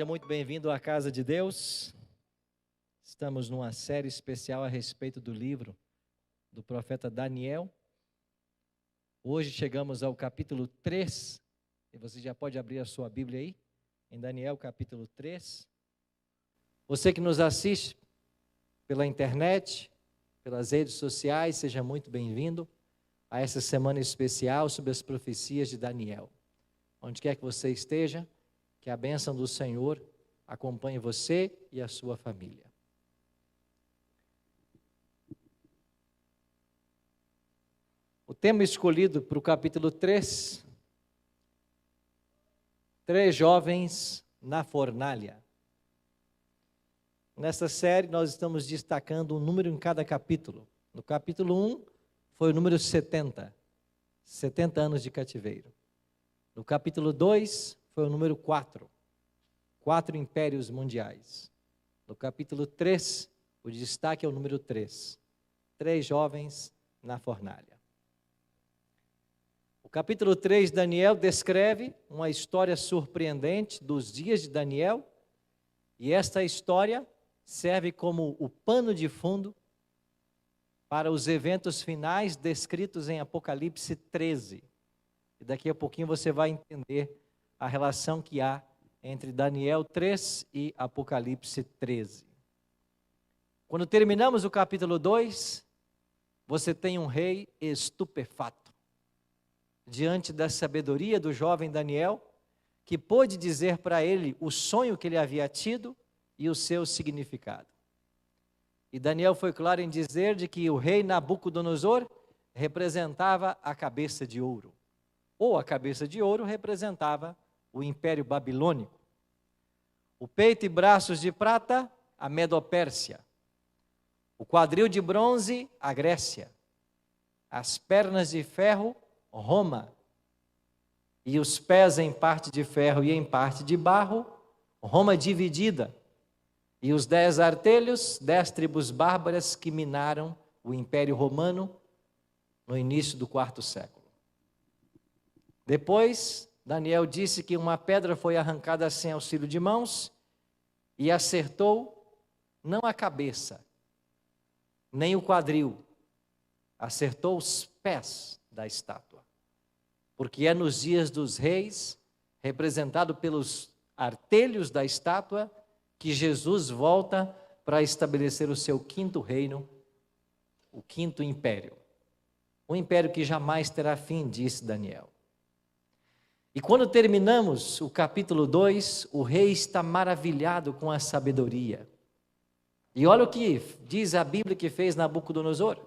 Seja muito bem-vindo à casa de Deus. Estamos numa série especial a respeito do livro do profeta Daniel. Hoje chegamos ao capítulo 3, e você já pode abrir a sua Bíblia aí, em Daniel capítulo 3. Você que nos assiste pela internet, pelas redes sociais, seja muito bem-vindo a essa semana especial sobre as profecias de Daniel. Onde quer que você esteja, que a bênção do Senhor acompanhe você e a sua família. O tema escolhido para o capítulo 3, 3 jovens na fornalha. Nesta série nós estamos destacando um número em cada capítulo. No capítulo 1 foi o número 70 anos de cativeiro. No capítulo 2 foi o número 4 impérios mundiais. No capítulo 3, o destaque é o número 3 jovens na fornalha. O capítulo 3 de Daniel descreve uma história surpreendente dos dias de Daniel, e esta história serve como o pano de fundo para os eventos finais descritos em Apocalipse 13. E daqui a pouquinho você vai entender a relação que há entre Daniel 3 e Apocalipse 13. Quando terminamos o capítulo 2, você tem um rei estupefato, diante da sabedoria do jovem Daniel, que pôde dizer para ele o sonho que ele havia tido e o seu significado. E Daniel foi claro em dizer de que o rei Nabucodonosor representava a cabeça de ouro, ou a cabeça de ouro representava o Império Babilônico. O peito e braços de prata, a Medopérsia. O quadril de bronze, a Grécia. As pernas de ferro, Roma. E os pés em parte de ferro e em parte de barro, Roma dividida. E os 10 artelhos, 10 tribos bárbaras que minaram o Império Romano no início do quarto século. Depois, Daniel disse que uma pedra foi arrancada sem auxílio de mãos e acertou não a cabeça, nem o quadril, acertou os pés da estátua. Porque é nos dias dos reis, representado pelos artelhos da estátua, que Jesus volta para estabelecer o seu quinto reino, o quinto império. Um império que jamais terá fim, disse Daniel. E quando terminamos o capítulo 2, o rei está maravilhado com a sabedoria. E olha o que diz a Bíblia que fez Nabucodonosor.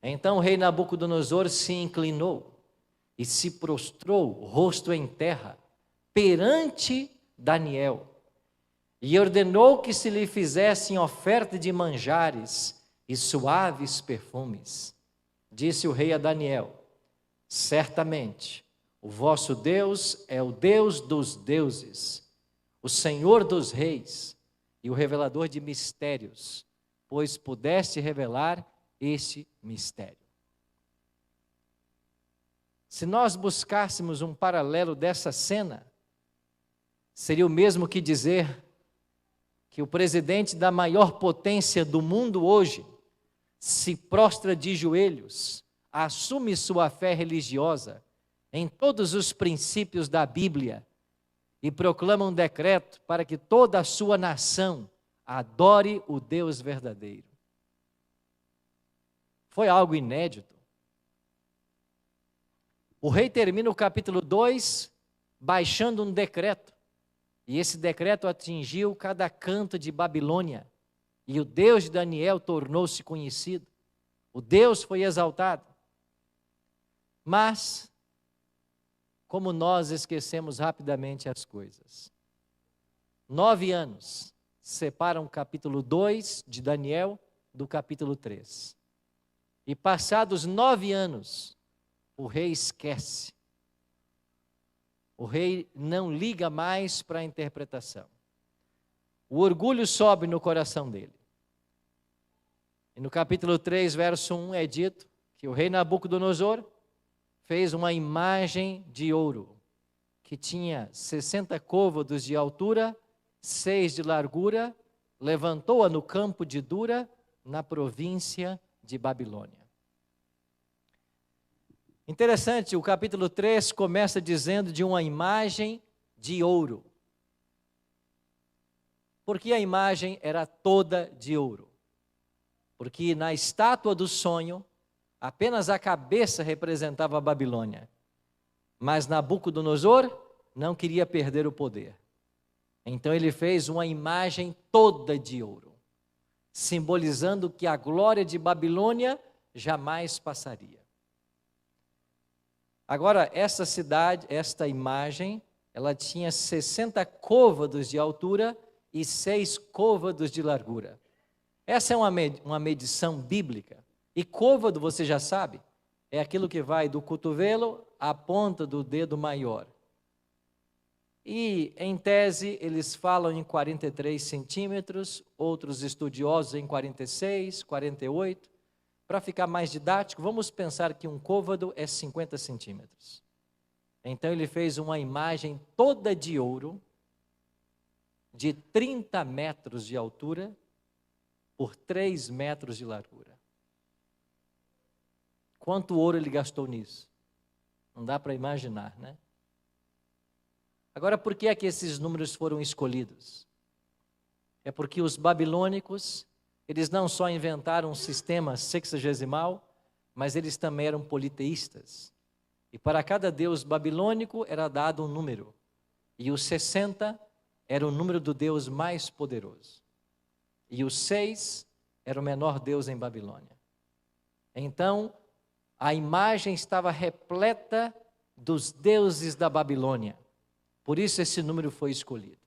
Então o rei Nabucodonosor se inclinou e se prostrou, rosto em terra, perante Daniel. E ordenou que se lhe fizessem oferta de manjares e suaves perfumes. Disse o rei a Daniel: certamente, o vosso Deus é o Deus dos deuses, o Senhor dos reis e o revelador de mistérios, pois pudeste revelar este mistério. Se nós buscássemos um paralelo dessa cena, seria o mesmo que dizer que o presidente da maior potência do mundo hoje se prostra de joelhos, assume sua fé religiosa em todos os princípios da Bíblia e proclama um decreto para que toda a sua nação adore o Deus verdadeiro. Foi algo inédito. O rei termina o capítulo 2 baixando um decreto, e esse decreto atingiu cada canto de Babilônia, e o Deus de Daniel tornou-se conhecido. O Deus foi exaltado. Mas como nós esquecemos rapidamente as coisas. 9 anos separam o capítulo 2 de Daniel do capítulo 3. E passados 9 anos, o rei esquece. O rei não liga mais para a interpretação. O orgulho sobe no coração dele. E no capítulo 3, verso 1, é dito que o rei Nabucodonosor fez uma imagem de ouro, que tinha 60 côvados de altura 6 de largura, levantou-a no campo de Dura, na província de Babilônia. Interessante, o capítulo 3 começa dizendo de uma imagem de ouro. Por que a imagem era toda de ouro? Porque na estátua do sonho, apenas a cabeça representava a Babilônia. Mas Nabucodonosor não queria perder o poder. Então ele fez uma imagem toda de ouro, simbolizando que a glória de Babilônia jamais passaria. Agora, essa cidade, esta imagem, ela tinha 60 côvados de altura e 6 côvados de largura. Essa é uma medição bíblica. E côvado, você já sabe, é aquilo que vai do cotovelo à ponta do dedo maior. E, em tese, eles falam em 43 centímetros, outros estudiosos em 46, 48. Para ficar mais didático, vamos pensar que um côvado é 50 centímetros. Então, ele fez uma imagem toda de ouro, de 30 metros de altura, por 3 metros de largura. Quanto ouro ele gastou nisso? Não dá para imaginar, né? Agora, por que é que esses números foram escolhidos? É porque os babilônicos, eles não só inventaram um sistema sexagesimal, mas eles também eram politeístas. E para cada deus babilônico era dado um número. E o 60 era o número do deus mais poderoso. E o 6 era o menor deus em Babilônia. Então, a imagem estava repleta dos deuses da Babilônia. Por isso esse número foi escolhido.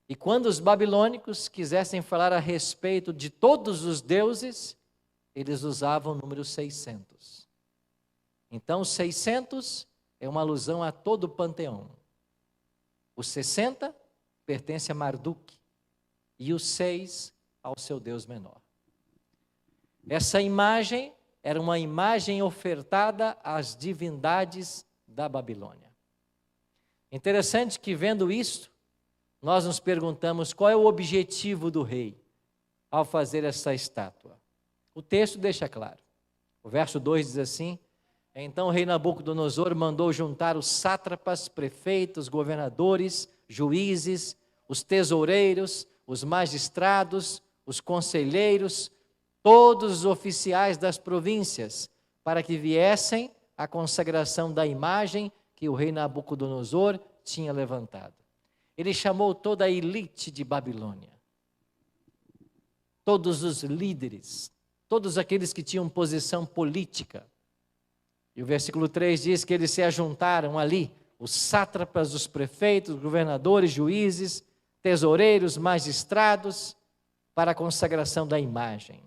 E quando os babilônicos quisessem falar a respeito de todos os deuses, eles usavam o número 600. Então, 600 é uma alusão a todo o panteão. O 60 pertence a Marduk e o 6 ao seu Deus menor. Essa imagem era uma imagem ofertada às divindades da Babilônia. Interessante que, vendo isto, nós nos perguntamos qual é o objetivo do rei ao fazer essa estátua. O texto deixa claro. O verso 2 diz assim: então o rei Nabucodonosor mandou juntar os sátrapas, prefeitos, governadores, juízes, os tesoureiros, os magistrados, os conselheiros, todos os oficiais das províncias, para que viessem à consagração da imagem que o rei Nabucodonosor tinha levantado. Ele chamou toda a elite de Babilônia, todos os líderes, todos aqueles que tinham posição política. E o versículo 3 diz que eles se ajuntaram ali, os sátrapas, os prefeitos, governadores, juízes, tesoureiros, magistrados, para a consagração da imagem.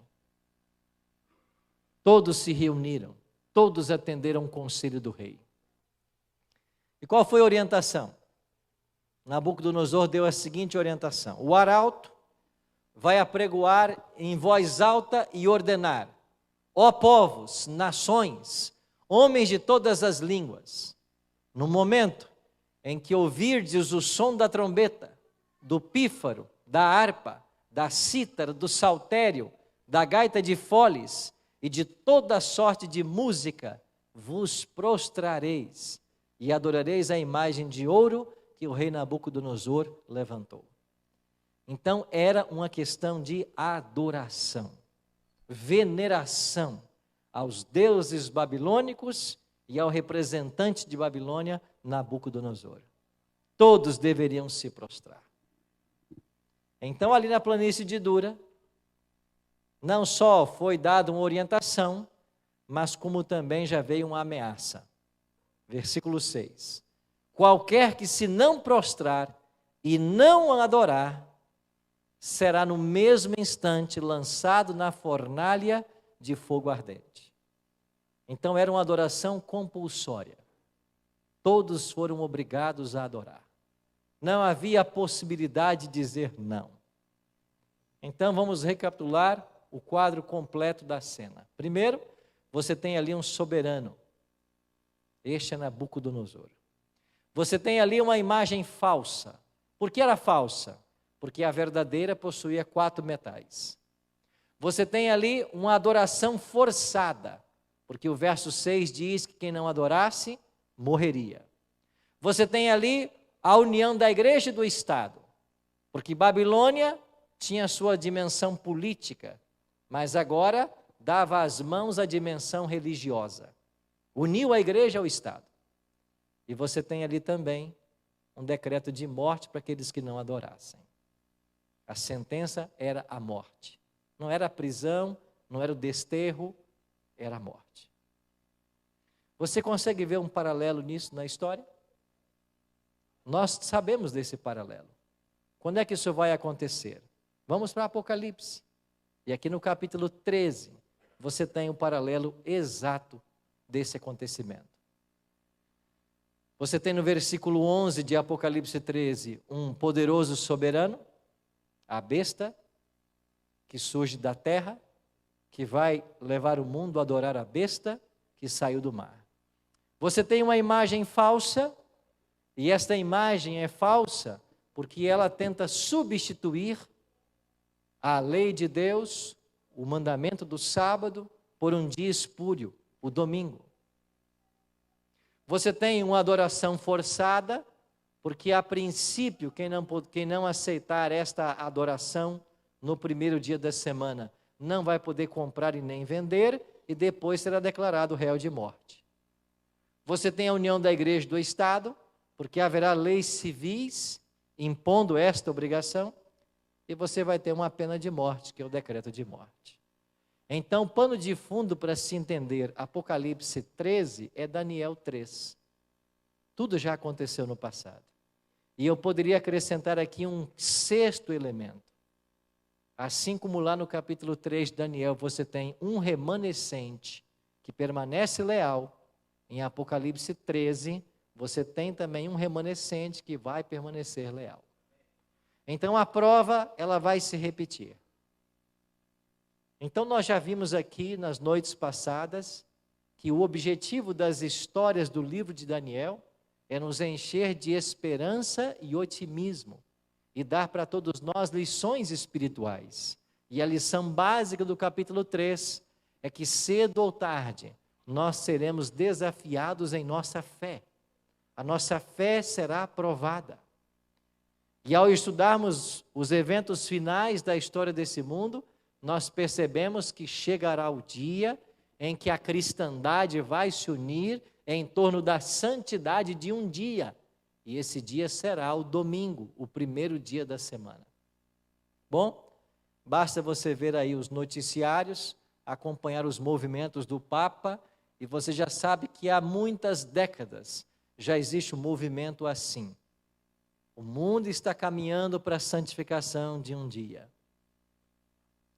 Todos se reuniram, todos atenderam o conselho do rei. E qual foi a orientação? Nabucodonosor deu a seguinte orientação: o arauto vai apregoar em voz alta e ordenar: ó povos, nações, homens de todas as línguas, no momento em que ouvirdes o som da trombeta, do pífaro, da harpa, da cítara, do saltério, da gaita de foles e de toda sorte de música, vos prostrareis e adorareis a imagem de ouro que o rei Nabucodonosor levantou. Então era uma questão de adoração, veneração aos deuses babilônicos e ao representante de Babilônia, Nabucodonosor. Todos deveriam se prostrar. Então, ali na planície de Dura, não só foi dada uma orientação, mas como também já veio uma ameaça. Versículo 6. Qualquer que se não prostrar e não adorar, será no mesmo instante lançado na fornalha de fogo ardente. Então era uma adoração compulsória. Todos foram obrigados a adorar. Não havia possibilidade de dizer não. Então vamos recapitular o quadro completo da cena. Primeiro, você tem ali um soberano. Este é Nabucodonosor. Você tem ali uma imagem falsa. Por que era falsa? porque a verdadeira possuía 4 metais. Você tem ali uma adoração forçada, porque o verso 6 diz que quem não adorasse, morreria. Você tem ali a união da igreja e do Estado, porque Babilônia tinha sua dimensão política, mas agora dava as mãos à dimensão religiosa. Uniu a igreja ao Estado. E você tem ali também um decreto de morte para aqueles que não adorassem. A sentença era a morte. Não era a prisão, não era o desterro, era a morte. Você consegue ver um paralelo nisso na história? Nós sabemos desse paralelo. Quando é que isso vai acontecer? Vamos para Apocalipse. E aqui no capítulo 13, você tem o paralelo exato desse acontecimento. Você tem no versículo 11 de Apocalipse 13, um poderoso soberano, a besta, que surge da terra, que vai levar o mundo a adorar a besta que saiu do mar. Você tem uma imagem falsa, e esta imagem é falsa porque ela tenta substituir a lei de Deus, o mandamento do sábado, por um dia espúrio, o domingo. Você tem uma adoração forçada, porque a princípio, quem não aceitar esta adoração no primeiro dia da semana, não vai poder comprar e nem vender, e depois será declarado réu de morte. Você tem a união da igreja e do Estado, porque haverá leis civis impondo esta obrigação, e você vai ter uma pena de morte, que é o decreto de morte. Então, pano de fundo para se entender Apocalipse 13 é Daniel 3. Tudo já aconteceu no passado. E eu poderia acrescentar aqui um 6º elemento. Assim como lá no capítulo 3 de Daniel, você tem um remanescente que permanece leal, em Apocalipse 13, você tem também um remanescente que vai permanecer leal. Então a prova, ela vai se repetir. Então nós já vimos aqui nas noites passadas que o objetivo das histórias do livro de Daniel é nos encher de esperança e otimismo e dar para todos nós lições espirituais. E a lição básica do capítulo 3 é que cedo ou tarde nós seremos desafiados em nossa fé. A nossa fé será provada. E ao estudarmos os eventos finais da história desse mundo, nós percebemos que chegará o dia em que a cristandade vai se unir em torno da santidade de um dia. E esse dia será o domingo, o primeiro dia da semana. Bom, basta você ver aí os noticiários, acompanhar os movimentos do Papa, e você já sabe que há muitas décadas já existe um movimento assim. O mundo está caminhando para a santificação de um dia.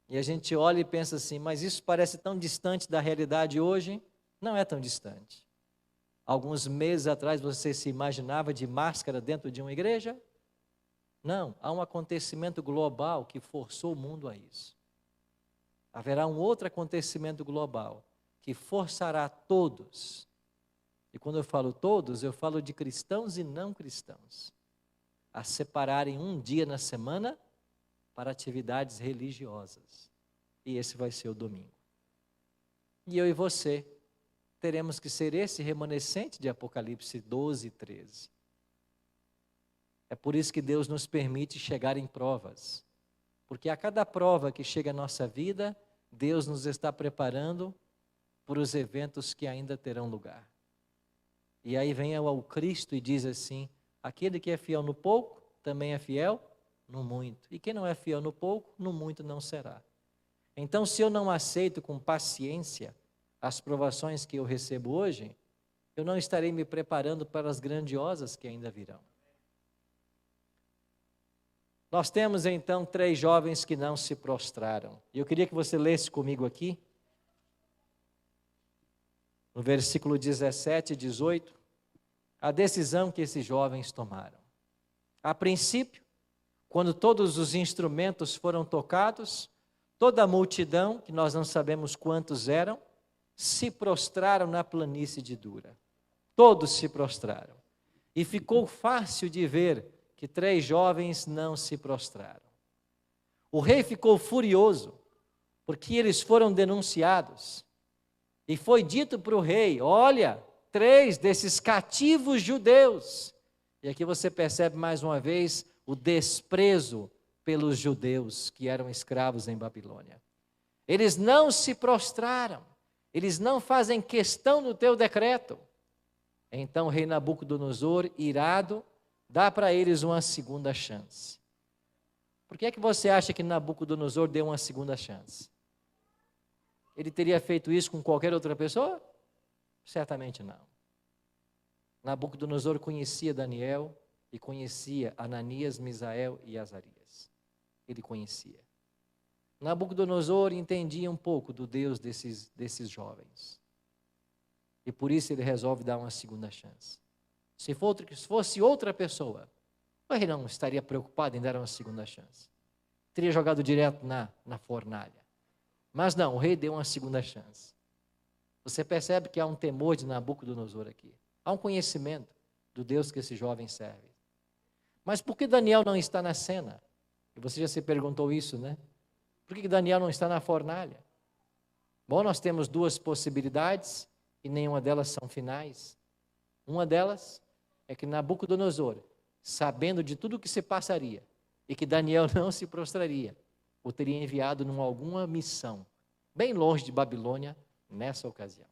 E a gente olha e pensa assim, mas isso parece tão distante da realidade hoje? Não é tão distante. Alguns meses atrás você se imaginava de máscara dentro de uma igreja? Não, há um acontecimento global que forçou o mundo a isso. Haverá um outro acontecimento global que forçará todos. E quando eu falo todos, eu falo de cristãos e não cristãos, a separarem um dia na semana para atividades religiosas. E esse vai ser o domingo. E eu e você teremos que ser esse remanescente de Apocalipse 12 e 13. É por isso que Deus nos permite chegar em provas. Porque a cada prova que chega à nossa vida, Deus nos está preparando para os eventos que ainda terão lugar. E aí vem o Cristo e diz assim, aquele que é fiel no pouco, também é fiel no muito. E quem não é fiel no pouco, no muito não será. Então, se eu não aceito com paciência as provações que eu recebo hoje, eu não estarei me preparando para as grandiosas que ainda virão. Nós temos então 3 jovens que não se prostraram. E eu queria que você lesse comigo aqui, no versículo 17 e 18, a decisão que esses jovens tomaram. A princípio, quando todos os instrumentos foram tocados, toda a multidão, que nós não sabemos quantos eram, se prostraram na planície de Dura. Todos se prostraram. E ficou fácil de ver que 3 jovens não se prostraram. O rei ficou furioso, porque eles foram denunciados. E foi dito para o rei: olha, 3 desses cativos judeus. E aqui você percebe mais uma vez o desprezo pelos judeus que eram escravos em Babilônia. Eles não se prostraram, eles não fazem questão do teu decreto. Então o rei Nabucodonosor, irado, dá para eles uma segunda chance. Por que é que você acha que Nabucodonosor deu uma segunda chance? Ele teria feito isso com qualquer outra pessoa? Certamente não. Nabucodonosor conhecia Daniel e conhecia Ananias, Misael e Azarias. Ele conhecia. Nabucodonosor entendia um pouco do Deus desses jovens. E por isso ele resolve dar uma segunda chance. Se fosse outra pessoa, o rei não estaria preocupado em dar uma segunda chance. Teria jogado direto na fornalha. Mas não, o rei deu uma segunda chance. Você percebe que há um temor de Nabucodonosor aqui. Há um conhecimento do Deus que esse jovem serve. Mas por que Daniel não está na cena? E você já se perguntou isso, né? Por que Daniel não está na fornalha? Bom, nós temos 2 possibilidades e nenhuma delas são finais. Uma delas é que Nabucodonosor, sabendo de tudo o que se passaria e que Daniel não se prostraria, o teria enviado em alguma missão, bem longe de Babilônia, nessa ocasião,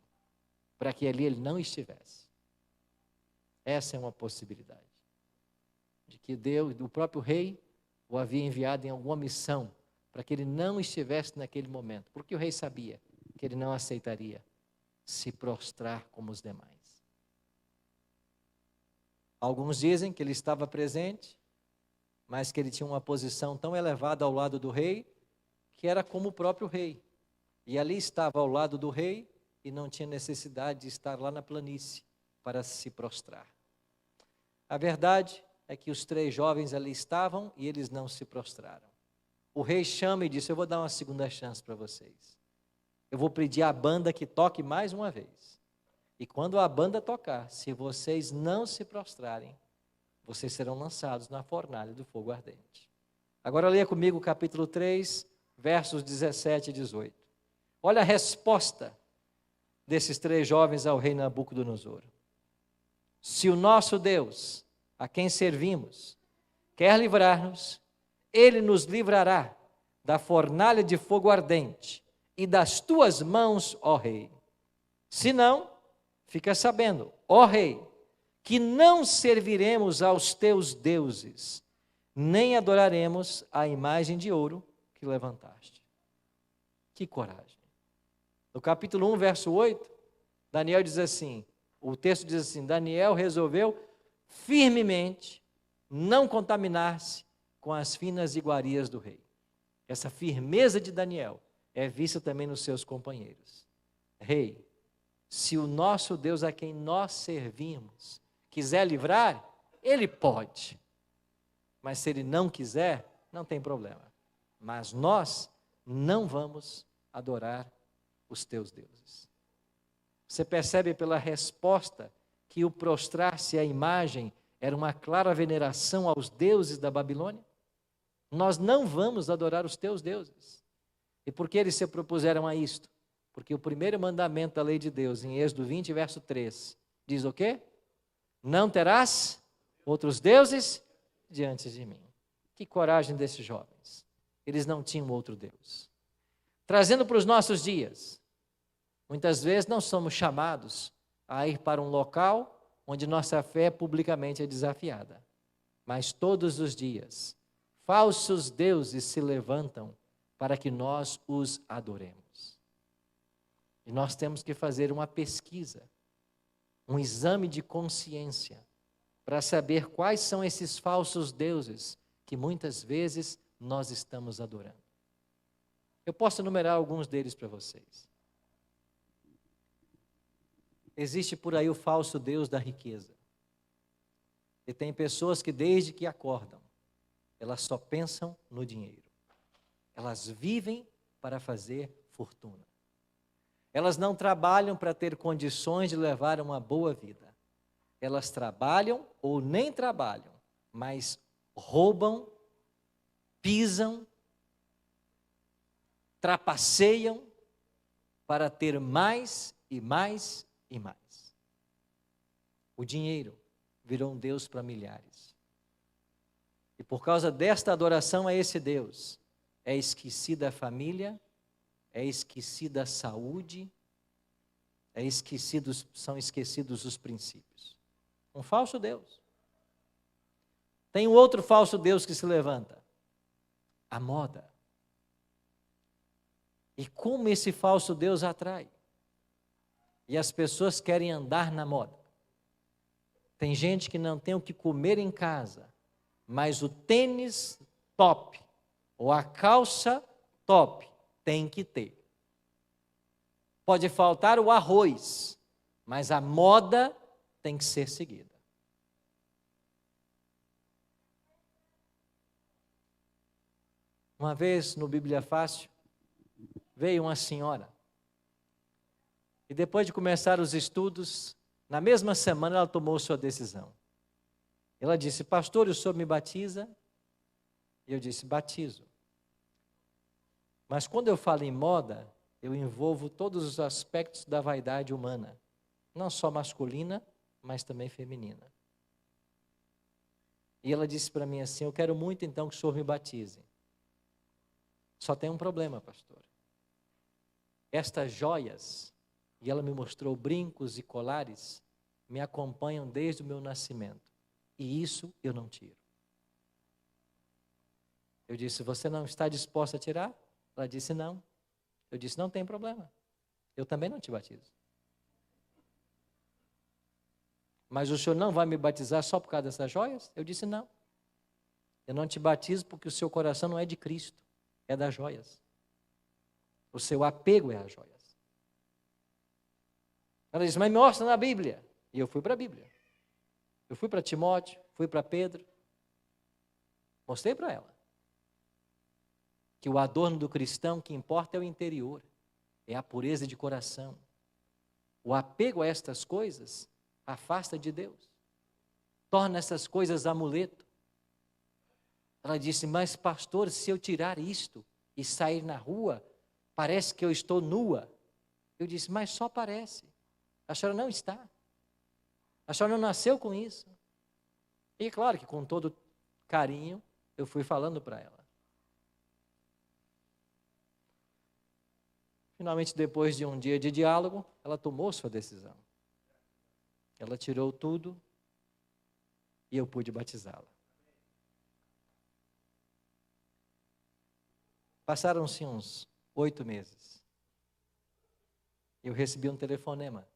para que ali ele não estivesse. Essa é uma possibilidade, de que Deus, o próprio rei, o havia enviado em alguma missão, para que ele não estivesse naquele momento, porque o rei sabia que ele não aceitaria se prostrar como os demais. Alguns dizem que ele estava presente, mas que ele tinha uma posição tão elevada ao lado do rei, que era como o próprio rei. E ali estava ao lado do rei e não tinha necessidade de estar lá na planície para se prostrar. A verdade é que os 3 jovens ali estavam e eles não se prostraram. O rei chama e disse: eu vou dar uma segunda chance para vocês. Eu vou pedir à banda que toque mais uma vez. E quando a banda tocar, se vocês não se prostrarem, vocês serão lançados na fornalha do fogo ardente. Agora leia comigo o capítulo 3, versos 17 e 18. Olha a resposta desses 3 jovens ao rei Nabucodonosor. Se o nosso Deus, a quem servimos, quer livrar-nos, ele nos livrará da fornalha de fogo ardente e das tuas mãos, ó rei. Se não, fica sabendo, ó rei, que não serviremos aos teus deuses, nem adoraremos a imagem de ouro que levantaste. Que coragem. No capítulo 1, verso 8, Daniel diz assim, o texto diz assim: Daniel resolveu firmemente não contaminar-se com as finas iguarias do rei. Essa firmeza de Daniel é vista também nos seus companheiros. Rei, se o nosso Deus a quem nós servimos quiser livrar, ele pode. Mas se ele não quiser, não tem problema. Mas nós não vamos adorar os teus deuses. Você percebe pela resposta que o prostrar-se à imagem era uma clara veneração aos deuses da Babilônia? Nós não vamos adorar os teus deuses. E por que eles se propuseram a isto? Porque o primeiro mandamento da lei de Deus, em Êxodo 20, verso 3, diz o quê? Não terás outros deuses diante de mim. Que coragem desses jovens. Eles não tinham outro Deus. Trazendo para os nossos dias, muitas vezes não somos chamados a ir para um local onde nossa fé publicamente é desafiada. Mas todos os dias, falsos deuses se levantam para que nós os adoremos. E nós temos que fazer uma pesquisa, um exame de consciência, para saber quais são esses falsos deuses que muitas vezes nós estamos adorando. Eu posso enumerar alguns deles para vocês. Existe por aí o falso deus da riqueza. E tem pessoas que desde que acordam, elas só pensam no dinheiro. Elas vivem para fazer fortuna. Elas não trabalham para ter condições de levar uma boa vida. Elas trabalham ou nem trabalham, mas roubam, pisam, trapaceiam para ter mais e mais e mais. O dinheiro virou um Deus para milhares. E por causa desta adoração a esse Deus, é esquecida a família, é esquecida a saúde, são esquecidos os princípios. Um falso Deus. Tem um outro falso Deus que se levanta. A moda. E como esse falso Deus atrai. E as pessoas querem andar na moda. Tem gente que não tem o que comer em casa, mas o tênis top, ou a calça top, tem que ter. Pode faltar o arroz, mas a moda tem que ser seguida. Uma vez no Bíblia Fácil, veio uma senhora, e depois de começar os estudos, na mesma semana ela tomou sua decisão. Ela disse: pastor, o senhor me batiza? E eu disse: batizo. Mas quando eu falo em moda, eu envolvo todos os aspectos da vaidade humana, não só masculina, mas também feminina. E ela disse para mim assim: eu quero muito então que o senhor me batize. Só tem um problema, pastor. Estas joias, e ela me mostrou brincos e colares, me acompanham desde o meu nascimento. E isso eu não tiro. Eu disse: você não está disposta a tirar? Ela disse: não. Eu disse: não tem problema. Eu também não te batizo. Mas o senhor não vai me batizar só por causa dessas joias? Eu disse: não. Eu não te batizo porque o seu coração não é de Cristo, é das joias. O seu apego é às joias. Ela disse: mas me mostra na Bíblia. E eu fui para a Bíblia. Eu fui para Timóteo, fui para Pedro. Mostrei para ela que o adorno do cristão que importa é o interior, é a pureza de coração. O apego a estas coisas afasta de Deus, torna essas coisas amuleto. Ela disse: mas pastor, se eu tirar isto e sair na rua, parece que eu estou nua. Eu disse: mas só parece, a senhora não está, a senhora não nasceu com isso. E claro que com todo carinho eu fui falando para ela. Finalmente, depois de um dia de diálogo, ela tomou sua decisão. Ela tirou tudo e eu pude batizá-la. Passaram-se uns 8 meses. Eu recebi um telefonema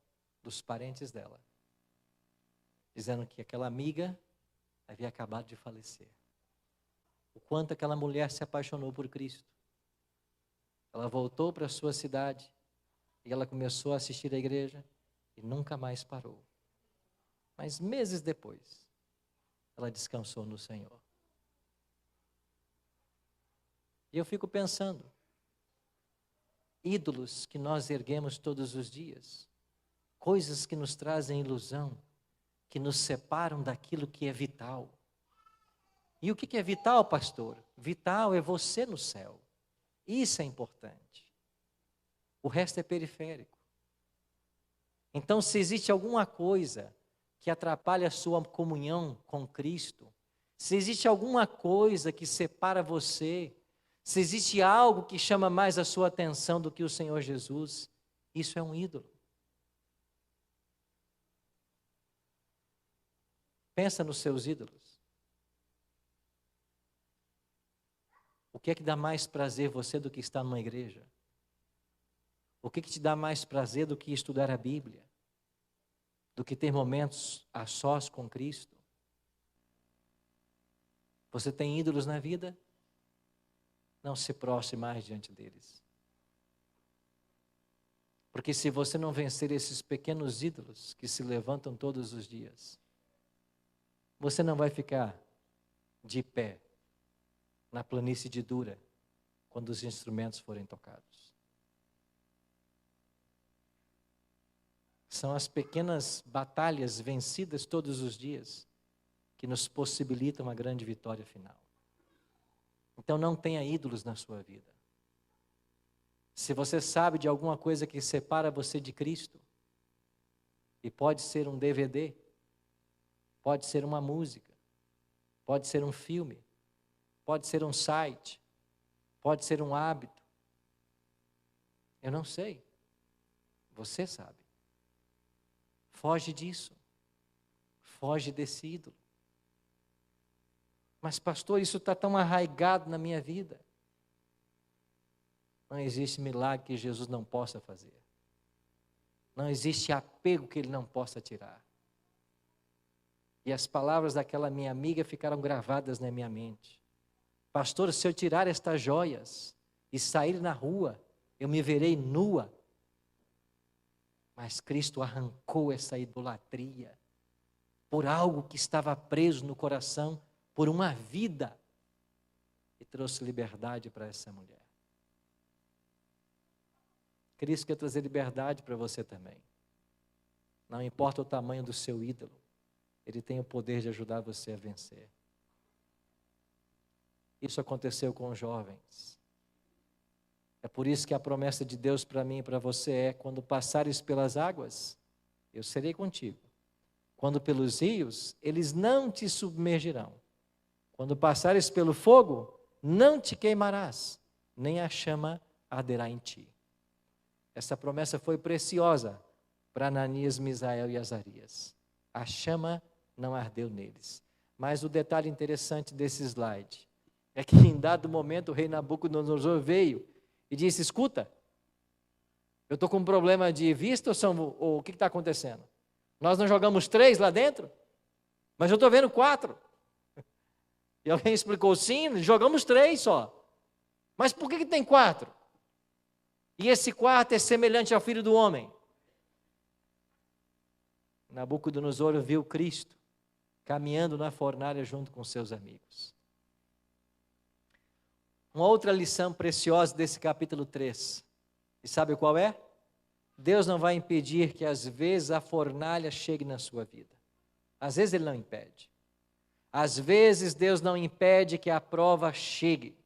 dos parentes dela, dizendo que aquela amiga havia acabado de falecer. O quanto aquela mulher se apaixonou por Cristo. Ela voltou para a sua cidade e ela começou a assistir à igreja e nunca mais parou. Mas meses depois, ela descansou no Senhor. E eu fico pensando, ídolos que nós erguemos todos os dias, coisas que nos trazem ilusão, que nos separam daquilo que é vital. E o que é vital, pastor? Vital é você no céu. Isso é importante. O resto é periférico. Então, se existe alguma coisa que atrapalha a sua comunhão com Cristo, se existe alguma coisa que separa você, se existe algo que chama mais a sua atenção do que o Senhor Jesus, isso é um ídolo. Pensa nos seus ídolos. O que é que dá mais prazer você do que estar numa igreja? O que te dá mais prazer do que estudar a Bíblia? Do que ter momentos a sós com Cristo? Você tem ídolos na vida? Não se prostre mais diante deles. Porque se você não vencer esses pequenos ídolos que se levantam todos os dias, você não vai ficar de pé na planície de Dura, quando os instrumentos forem tocados. São as pequenas batalhas vencidas todos os dias que nos possibilita uma grande vitória final. Então não tenha ídolos na sua vida. Se você sabe de alguma coisa que separa você de Cristo, e pode ser um DVD, pode ser uma música, pode ser um filme, pode ser um site, pode ser um hábito. Eu não sei. Você sabe. Foge disso. Foge desse ídolo. Mas pastor, isso está tão arraigado na minha vida. Não existe milagre que Jesus não possa fazer. Não existe apego que Ele não possa tirar. E as palavras daquela minha amiga ficaram gravadas na minha mente. Pastor, se eu tirar estas joias e sair na rua, eu me verei nua. Mas Cristo arrancou essa idolatria por algo que estava preso no coração, por uma vida, e trouxe liberdade para essa mulher. Cristo quer trazer liberdade para você também. Não importa o tamanho do seu ídolo, Ele tem o poder de ajudar você a vencer. Isso aconteceu com os jovens. É por isso que a promessa de Deus para mim e para você é: quando passares pelas águas, eu serei contigo. Quando pelos rios, eles não te submergirão. Quando passares pelo fogo, não te queimarás, nem a chama arderá em ti. Essa promessa foi preciosa para Ananias, Misael e Azarias. A chama não ardeu neles. Mas o detalhe interessante desse slide é que em dado momento o rei Nabucodonosor veio e disse: escuta, eu estou com um problema de vista ou o que está acontecendo? Nós não jogamos 3 lá dentro? Mas eu estou vendo 4. E alguém explicou: sim, jogamos 3 só. Mas por que tem 4? E esse 4 é semelhante ao Filho do Homem. Nabucodonosor viu Cristo caminhando na fornalha junto com seus amigos. Uma outra lição preciosa desse capítulo 3. E sabe qual é? Deus não vai impedir que às vezes a fornalha chegue na sua vida. Às vezes Ele não impede. Às vezes Deus não impede que a prova chegue.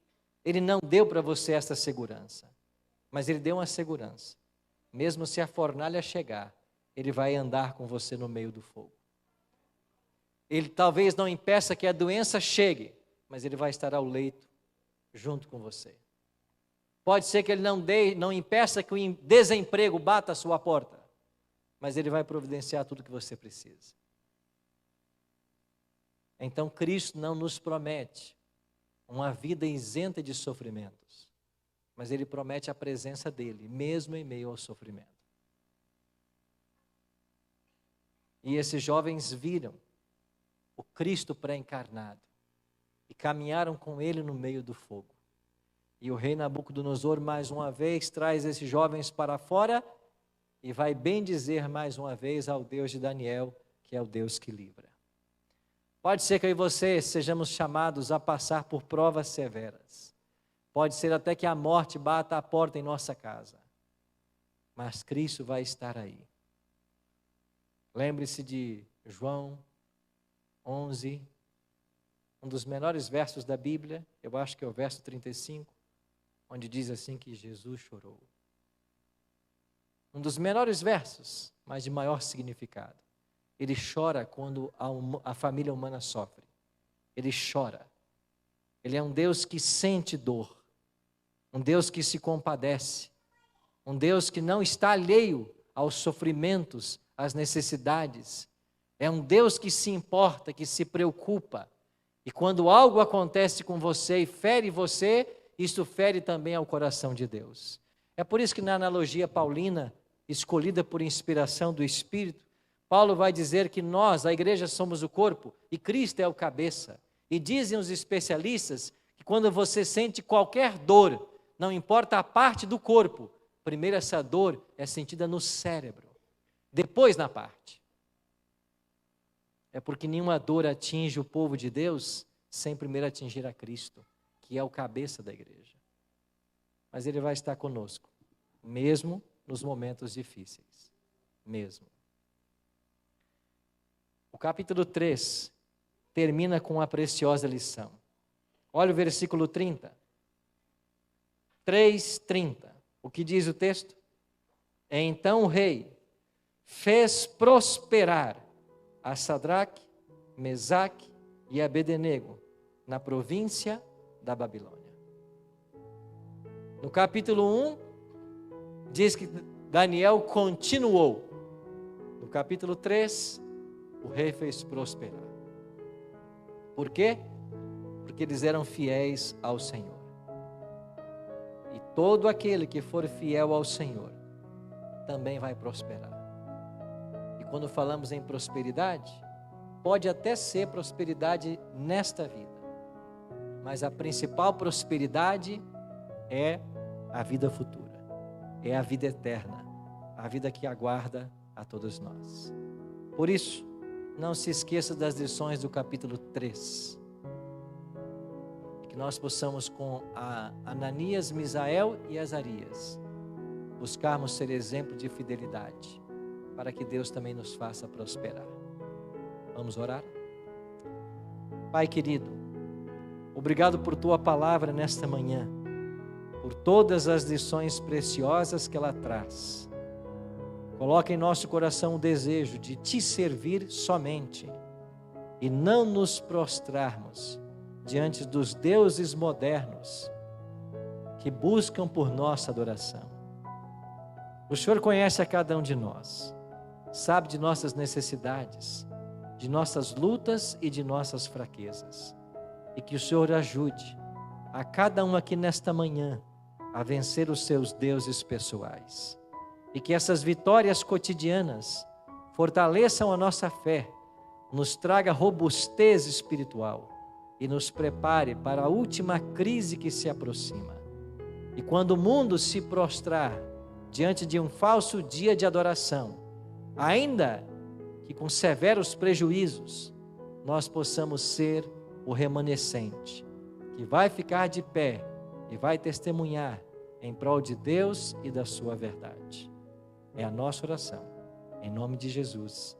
Ele não deu para você essa segurança. Mas Ele deu uma segurança. Mesmo se a fornalha chegar, Ele vai andar com você no meio do fogo. Ele talvez não impeça que a doença chegue, mas Ele vai estar ao leito junto com você. Pode ser que Ele não impeça que o desemprego bata a sua porta, mas Ele vai providenciar tudo que você precisa. Então Cristo não nos promete uma vida isenta de sofrimentos, mas Ele promete a presença dEle, mesmo em meio ao sofrimento. E esses jovens viram o Cristo pré-encarnado e caminharam com Ele no meio do fogo. E o rei Nabucodonosor mais uma vez traz esses jovens para fora e vai bendizer mais uma vez ao Deus de Daniel, que é o Deus que livra. Pode ser que eu e você sejamos chamados a passar por provas severas. Pode ser até que a morte bata a porta em nossa casa. Mas Cristo vai estar aí. Lembre-se de João 11, um dos menores versos da Bíblia, eu acho que é o verso 35, onde diz assim que Jesus chorou. Um dos menores versos, mas de maior significado. Ele chora quando a família humana sofre. Ele chora. Ele é um Deus que sente dor. Um Deus que se compadece. Um Deus que não está alheio aos sofrimentos, às necessidades. É um Deus que se importa, que se preocupa. E quando algo acontece com você e fere você, isso fere também ao coração de Deus. É por isso que na analogia paulina, escolhida por inspiração do Espírito, Paulo vai dizer que nós, a igreja, somos o corpo e Cristo é o cabeça. E dizem os especialistas que quando você sente qualquer dor, não importa a parte do corpo, primeiro essa dor é sentida no cérebro, depois na parte. É porque nenhuma dor atinge o povo de Deus sem primeiro atingir a Cristo, que é o cabeça da igreja. Mas Ele vai estar conosco, mesmo nos momentos difíceis, mesmo. O capítulo 3 termina com uma preciosa lição. Olha o versículo 30. 3:30. O que diz o texto? Então o rei fez prosperar a Sadraque, Mesaque e Abednego na província da Babilônia. No capítulo 1, diz que Daniel continuou. No capítulo 3, o rei fez prosperar. Por quê? Porque eles eram fiéis ao Senhor. E todo aquele que for fiel ao Senhor também vai prosperar. E quando falamos em prosperidade, pode até ser prosperidade nesta vida, mas a principal prosperidade é a vida futura, é a vida eterna, a vida que aguarda a todos nós. Por isso, não se esqueça das lições do capítulo 3. Que nós possamos, com Ananias, Misael e Azarias, buscarmos ser exemplo de fidelidade, para que Deus também nos faça prosperar. Vamos orar? Pai querido, obrigado por Tua palavra nesta manhã, por todas as lições preciosas que ela traz. Coloca em nosso coração o desejo de Te servir somente e não nos prostrarmos diante dos deuses modernos que buscam por nossa adoração. O Senhor conhece a cada um de nós, sabe de nossas necessidades, de nossas lutas e de nossas fraquezas. E que o Senhor ajude a cada um aqui nesta manhã a vencer os seus deuses pessoais. E que essas vitórias cotidianas fortaleçam a nossa fé, nos traga robustez espiritual e nos prepare para a última crise que se aproxima. E quando o mundo se prostrar diante de um falso dia de adoração, ainda que com severos prejuízos, nós possamos ser o remanescente, que vai ficar de pé e vai testemunhar em prol de Deus e da sua verdade. É a nossa oração, em nome de Jesus.